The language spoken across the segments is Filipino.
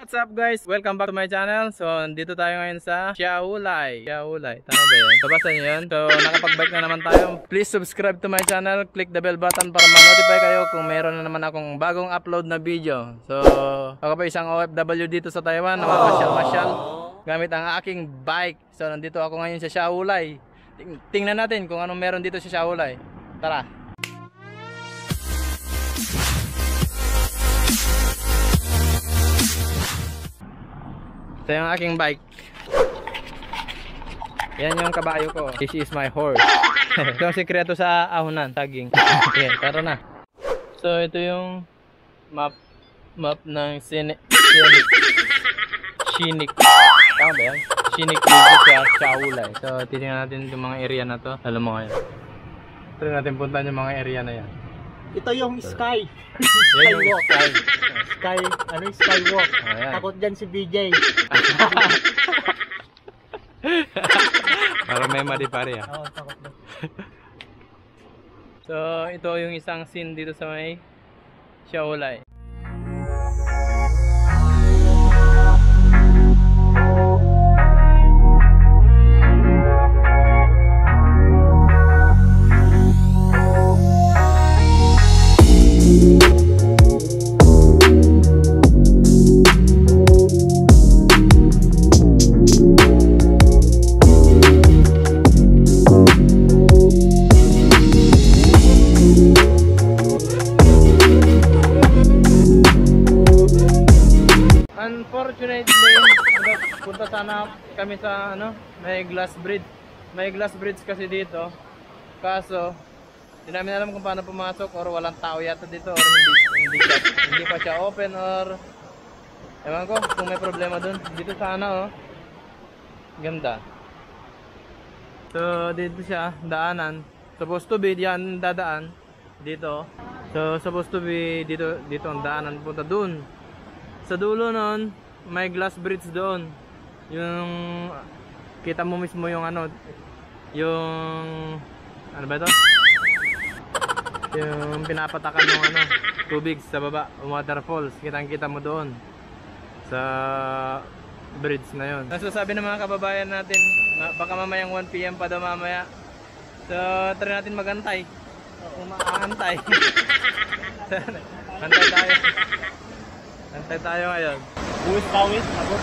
What's up guys? Welcome back to my channel. So, dito tayo ngayon sa Siaulay. Siaulay. Tama ba yun? Babasa niyo yun? So, nakapag-bike na naman tayo. Please subscribe to my channel. Click the bell button para ma-notify kayo kung meron na naman akong bagong upload na video. So, ako pa isang OFW dito sa Taiwan. Namamasyal-masyal gamit ang aking bike. So, nandito ako ngayon sa Siaulay. Tingnan natin kung anong meron dito sa Siaulay. Tara! Ito yung aking bike. Yan yung kabayo ko. This is my horse. Ito yung sikreto sa ahonan, tagging. Okay, tara na. So ito yung map ng Sinik. Tama ba yan? Sinik dito sa Siaulay. So titingnan natin yung mga area na to. Alam mo ngayon. Try natin puntahan yung mga area na yan. Ito yung Sky. Skywalk. Sky, ano yung Skywalk? Ayan. Takot dyan si BJ. Para may madipari ah. Oo, takot dyan. So ito yung isang scene dito sa may Siaulay. Unfortunately, punta sana kami sa may glass bridge. May glass bridge kasi dito. Kaso, hindi namin alam kung paano pumasok or walang tao yata dito or hindi pa siya open or ewan ko kung may problema dun. Dito sana ganda. So, dito siya, daanan. Supposed to be diyan dadaan dito. So, supposed to be dito ang daanan punta dun. Sa dulo nun, may glass bridge doon. Yung kita mo mismo yung yung ba ito? Yung pinapatakan ng tubig sa baba, waterfalls. Kitang-kita mo doon sa bridge na yun. Nasasabi ng mga kababayan natin, baka mamayang 1 PM pa daw mamaya. So, try natin magantay. Umaantay. Antay tayo. Antay tayo ngayon. Buwis pawis, abot.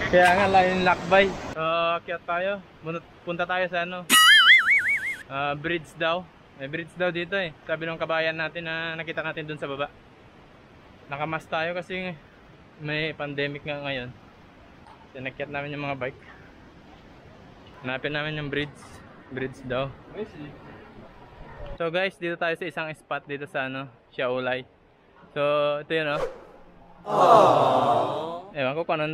Kaya nga lain lakbay. So, akyat tayo. Punta tayo sa bridge daw. May bridge daw dito eh. Sabi ng kabayan natin na nakita natin dun sa baba. Nakamas tayo kasi may pandemic nga ngayon. So, nakyat namin yung mga bike. Hanapin namin yung bridge. Bridge daw. So guys, dito tayo sa isang spot dito sa Siaulay. So, ito yun Ewan ko kung anong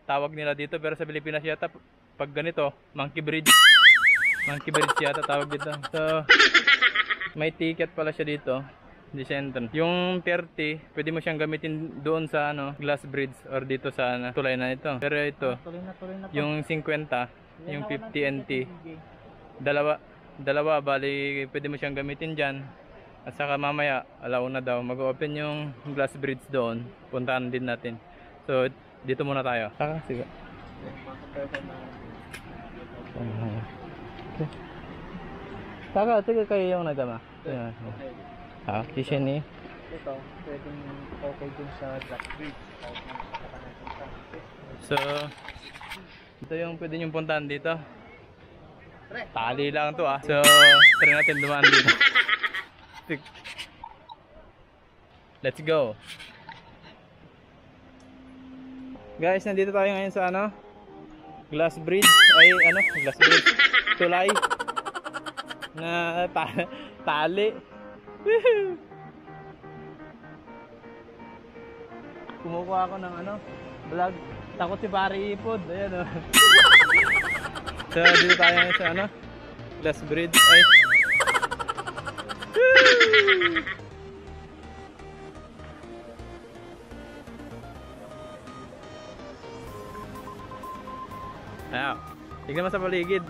tawag nila dito, pero sa Pilipinas yata pag ganito, Monkey Bridge. Monkey Bridge yata tawag dito. So, may ticket pala siya dito. Hindi siya entrance. Yung 30, pwede mo siyang gamitin doon sa glass bridge or dito sa tulay na ito. Pero ito, Tuloy na to. yung 50, yung 50 NT, dalawa bali pwede mo siyang gamitin dyan. At saka mamaya alauna daw mag-open yung glass bridge doon. Puntahan din natin. So dito muna tayo. Saka sige. Saka sige kayo yung nagama. Kishin ni. Ito, pwedeng okay dun sa glass bridge. So ito yung pwede nyong puntahan dito. Tali lang to So try natin dumaan dito. Let's go. Guys, nandito tayo ngayon sa glass bridge. Glass bridge. Tulay na tali. Kumukuha ako ng vlog. Takot si Pari Ipod. Ayan So dito tayo ngayon sa glass bridge. Ayan. Tignan mo sa paligid.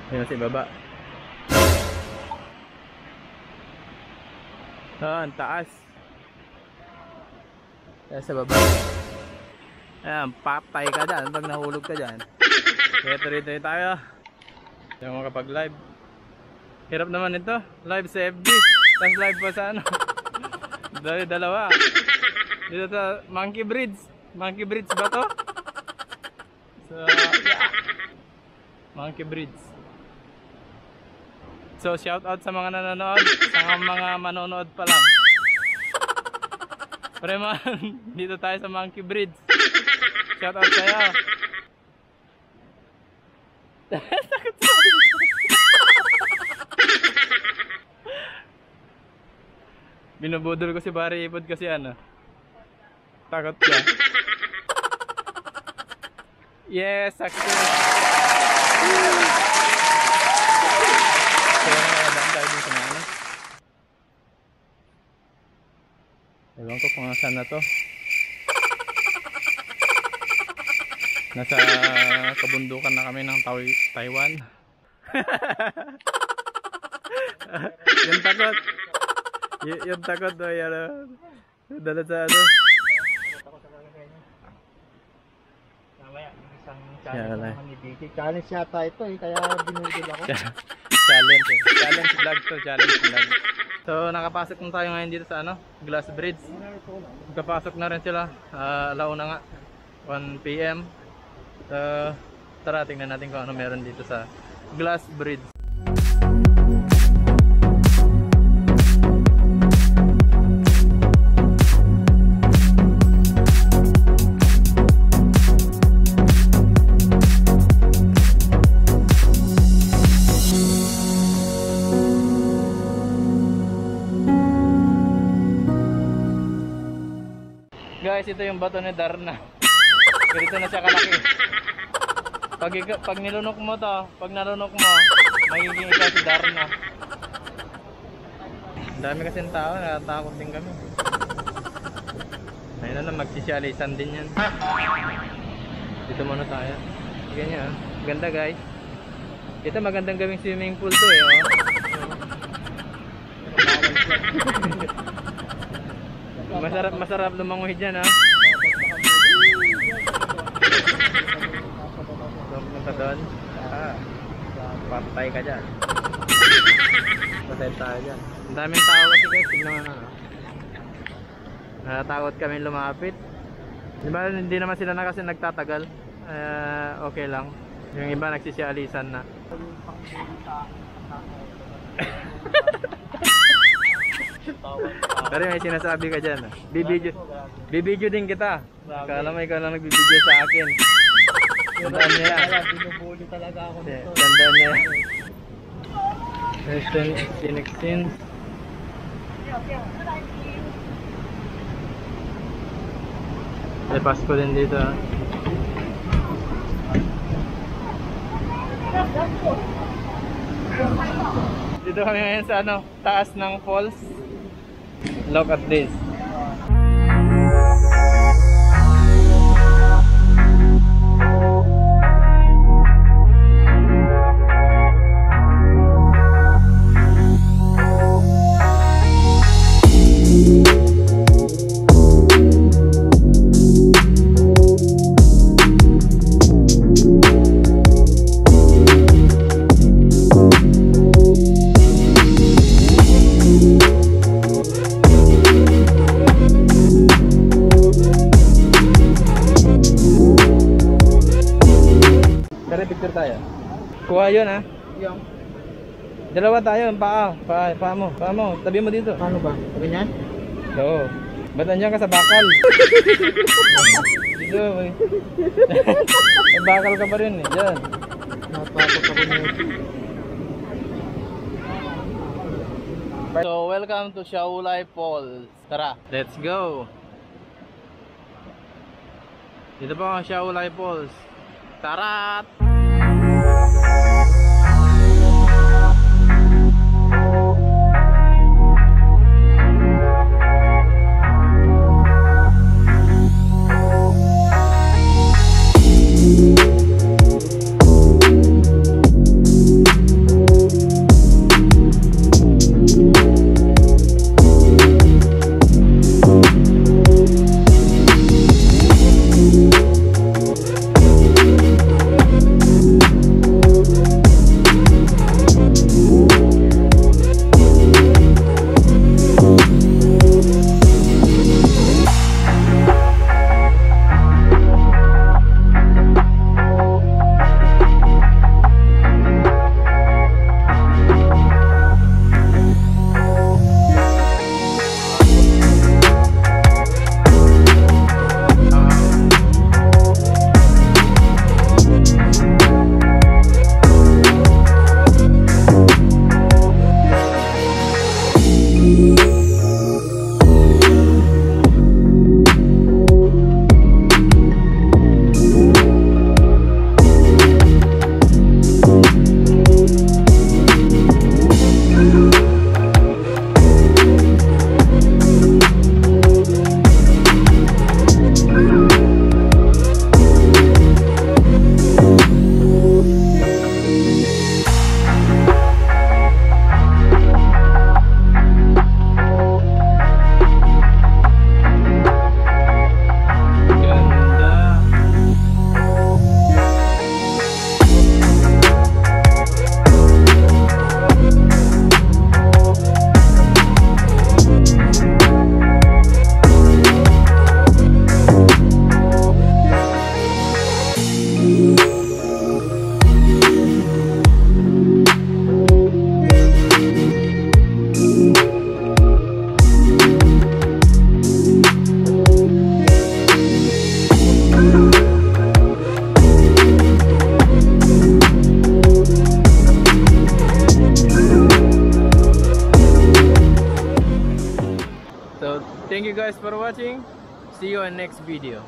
Yun sa baba. Ang taas. Kaya sa baba. Ayan, patay ka dyan pag nahulog ka dyan. Kaya tuloy-tuloy tayo. Yung makapag live. Hirap naman ito. Live sa FB. Tapos live pa sa ano. Dalawa. Dito sa Monkey Bridge. Monkey Bridge ba to? So, yeah. Monkey Bridge. So shout out sa mga nanonood. Sa mga manonood pa lang. Preman, dito tayo sa Monkey Bridge. Shout out sa'yo. Binubudol ko si Barry Ipod kasi ano, takot siya. Yes, success. Kaya nakakadaan tayo dun sa mga ano. Ewan ko kung saan na to. Nasa kabundukan na kami ng Taiwan. Yung takot. Yung takot o yan. Dala sa ano. Mamaya, isang challenge naman ni Vicky. Challenge yata ito eh, kaya binudol ako. Challenge eh. Challenge vlog to. Challenge vlog. So nakapasok na tayo ngayon dito sa ano, Glass Bridge. Magkapasok na rin sila. Alauna nga. 1 PM. Tara, tingnan natin kung ano meron dito sa Glass Bridge. Guys, ito yung bato ni Darna. Ganito na siya kalaki. Pag nilunok mo to, pag nalunok mo, magiging ikaw si Darna. Dami kasi ng tao, natatakot din kami. Ayun na lang, magsisyalisan din yan. Dito muna tayo. Ganyan, ganda guys. Ito magandang gawing swimming pool to eh. Masarap lumangoy dyan ha. Pumunta doon. Patay ka dyan. Patay tayo dyan. Ang daming tao kasi guys. Tignan mo na. Natatakot kami lumapit. Diba hindi naman sila na kasi nagtatagal. Okay lang. Yung iba nagsisialisan na. Pero may sinasabi ka dyan. Bibidyo din kita. Kala mo ikaw lang nagbibidyo sa akin. Tandaan niya yan. Binubuli talaga ako nito. Tandaan niya yan. Western Sinexin. May Pasko din dito ha. Dito kami ngayon sa ano, taas ng falls. Look at this. Picture tayo. Kuha yun ha. Yung. Dalawa tayo. Paa mo. Tabi mo dito. Paano ba? Ganyan? Oo. Ba't nandiyan ka sa bakal? Dito. May bakal ka pa rin eh. Diyan. Natakot ako nito. So welcome to Shaolai Falls. Tara, let's go. Dito pa ang Shaolai Falls. Tara! So, thank you guys for watching. See you on next video.